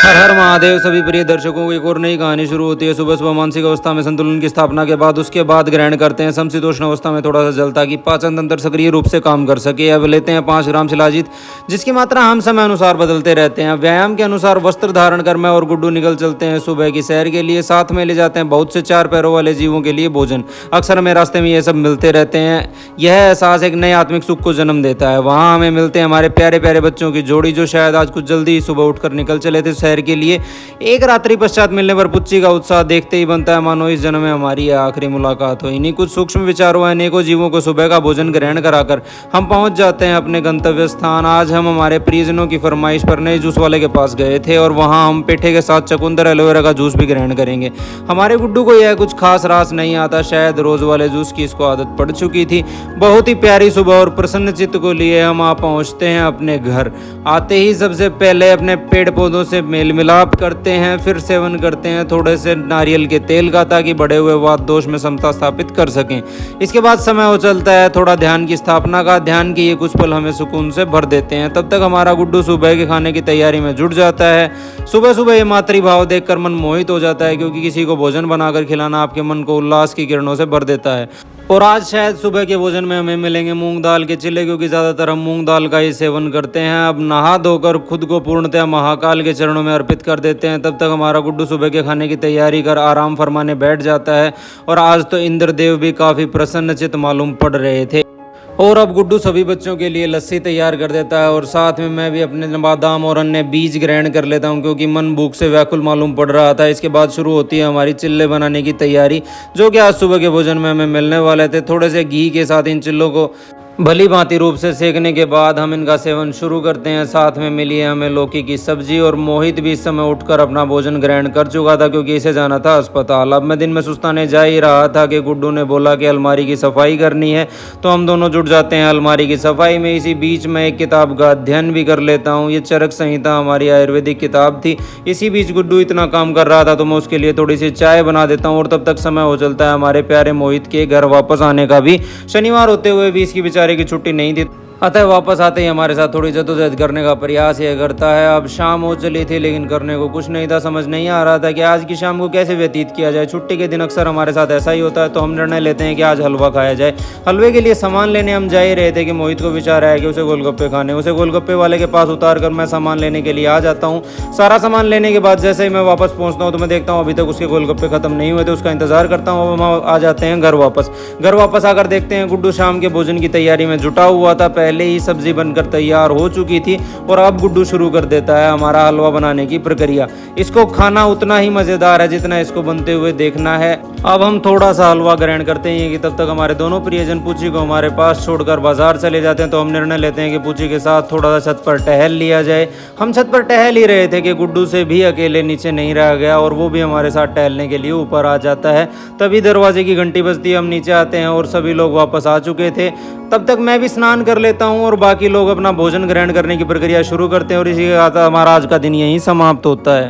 हर हर महादेव। सभी प्रिय दर्शकों को एक और नई कहानी शुरू होती है। सुबह सुबह मानसिक अवस्था में संतुलन की स्थापना के बाद उसके बाद ग्रहण करते हैं समशीतोष्ण अवस्था में थोड़ा सा जल, ताकि पाचन तंत्र सक्रिय रूप से काम कर सके। अब लेते हैं 5 ग्राम शिलाजीत, जिसकी मात्रा हम समय अनुसार बदलते रहते हैं। व्यायाम के अनुसार वस्त्र धारण कर मैं और गुड्डू निकल चलते हैं सुबह की सैर के लिए। साथ में ले जाते हैं बहुत से 4 पैरों वाले जीवों के लिए भोजन। अक्सर हमें रास्ते में ये सब मिलते रहते हैं। यह एहसास एक नए आत्मिक सुख को जन्म देता है। वहाँ हमें मिलते हैं हमारे प्यारे प्यारे बच्चों की जोड़ी, जो शायद आज कुछ जल्दी ही सुबह उठकर निकल चले थे शहर के लिए। एक रात्रि पश्चात मिलने पर पुच्ची का उत्साह देखते ही बनता है मानो इस जन्म में हमारी आखिरी मुलाकात हो। इन्हीं कुछ सूक्ष्म विचारों अनेकों जीवों को सुबह का भोजन ग्रहण कराकर हम पहुंच जाते हैं अपने गंतव्य स्थान। आज हम हमारे प्रियजनों की फरमाइश पर नए जूस वाले के पास गए थे और वहां हम पेठे के साथ चकुंदर एलोवेरा का जूस भी ग्रहण करेंगे। हमारे गुड्डू को यह कुछ खास रास नहीं आता, शायद रोज वाले जूस की इसको आदत पड़ चुकी थी। बहुत ही प्यारी सुबह और प्रसन्न चित्त को लिए हम आ पहुंचते हैं अपने घर। आते ही सबसे पहले अपने पेड़ पौधों से मेल मिलाप करते हैं, फिर सेवन करते हैं थोड़े से नारियल के तेल का, ताकि बढ़े हुए वात दोष में समता स्थापित कर सकें। इसके बाद समय हो चलता है थोड़ा ध्यान की स्थापना का। ध्यान के ये कुछ पल हमें सुकून से भर देते हैं। तब तक हमारा गुड्डू सुबह के खाने की तैयारी में जुट जाता है। सुबह सुबह ये मातृभाव देखकर मन मोहित हो जाता है, क्योंकि किसी को भोजन बनाकर खिलाना आपके मन को उल्लास की किरणों से भर देता है। और आज शायद सुबह के भोजन में हमें मिलेंगे मूंग दाल के चिल्ले, क्योंकि ज़्यादातर हम मूंग दाल का ही सेवन करते हैं। अब नहा धोकर खुद को पूर्णतः महाकाल के चरणों में अर्पित कर देते हैं। तब तक हमारा गुड्डू सुबह के खाने की तैयारी कर आराम फरमाने बैठ जाता है। और आज तो इंद्रदेव भी काफ़ी प्रसन्नचित मालूम पड़ रहे थे। और अब गुड्डू सभी बच्चों के लिए लस्सी तैयार कर देता है, और साथ में मैं भी अपने बादाम और अन्य बीज ग्रहण कर लेता हूं, क्योंकि मन भूख से व्याकुल मालूम पड़ रहा था। इसके बाद शुरू होती है हमारी चिल्ले बनाने की तैयारी, जो कि आज सुबह के भोजन में हमें मिलने वाले थे। थोड़े से घी के साथ इन चिल्लों को भली भांति रूप से सेकने के बाद हम इनका सेवन शुरू करते हैं। साथ में मिली है हमें लौकी की सब्जी, और मोहित भी इस समय उठकर अपना भोजन ग्रहण कर चुका था, क्योंकि इसे जाना था अस्पताल। अब मैं दिन में सुस्ताने जा ही रहा था कि गुड्डू ने बोला कि अलमारी की सफाई करनी है, तो हम दोनों जुट जाते हैं अलमारी की सफाई में। इसी बीच मैं एक किताब का अध्ययन भी कर लेता हूँ। ये चरक संहिता हमारी आयुर्वेदिक किताब थी। इसी बीच गुड्डू इतना काम कर रहा था, तो मैं उसके लिए थोड़ी सी चाय बना देता हूँ, और तब तक समय हो चलता है हमारे प्यारे मोहित के घर वापस आने का भी। शनिवार होते हुए भी इसकी बेचारे की छुट्टी नहीं थी, अतः वापस आते ही हमारे साथ थोड़ी जद्दोजहद करने का प्रयास यह करता है। अब शाम हो चली थी, लेकिन करने को कुछ नहीं था। समझ नहीं आ रहा था कि आज की शाम को कैसे व्यतीत किया जाए। छुट्टी के दिन अक्सर हमारे साथ ऐसा ही होता है, तो हम निर्णय लेते हैं कि आज हलवा खाया जाए। हलवे के लिए सामान लेने हम जा ही रहे थे कि मोहित को विचार आया कि उसे गोलगप्पे खाने। उसे गोलगप्पे वाले के पास उतार कर मैं सामान लेने के लिए आ जाता हूँ। सारा सामान लेने के बाद जैसे ही मैं वापस पहुँचता हूँ, तो मैं देखता हूँ अभी तक उसके गोलगप्पे खत्म नहीं हुए थे। उसका इंतजार करता हूँ। अब हम आ जाते हैं घर वापस आकर देखते हैं गुड्डू शाम के भोजन की तैयारी में जुटा हुआ था। पहले ही सब्जी बनकर तैयार हो चुकी थी, और अब गुड्डू शुरू कर देता है हमारा हलवा बनाने की प्रक्रिया। इसको खाना उतना ही मजेदार है जितना इसको बनते हुए देखना है। अब हम थोड़ा सा हलवा ग्रहण करते हैं कि तब तक हमारे दोनों प्रियजन पूची को हमारे पास छोड़कर बाजार चले जाते हैं। तो हम निर्णय लेते हैं कि पूची के साथ थोड़ा सा छत पर टहल लिया जाए। हम छत पर टहल ही रहे थे कि गुड्डू से भी अकेले नीचे नहीं रह गया, और वो भी हमारे साथ टहलने के लिए ऊपर आ जाता है। तभी दरवाजे की घंटी बजती है। हम नीचे आते हैं और सभी लोग वापस आ चुके थे। तब तक मैं भी स्नान कर लेता हूँ, और बाकी लोग अपना भोजन ग्रहण करने की प्रक्रिया शुरू करते हैं। और इसी के साथ हमारा आज का दिन यहीं समाप्त होता है।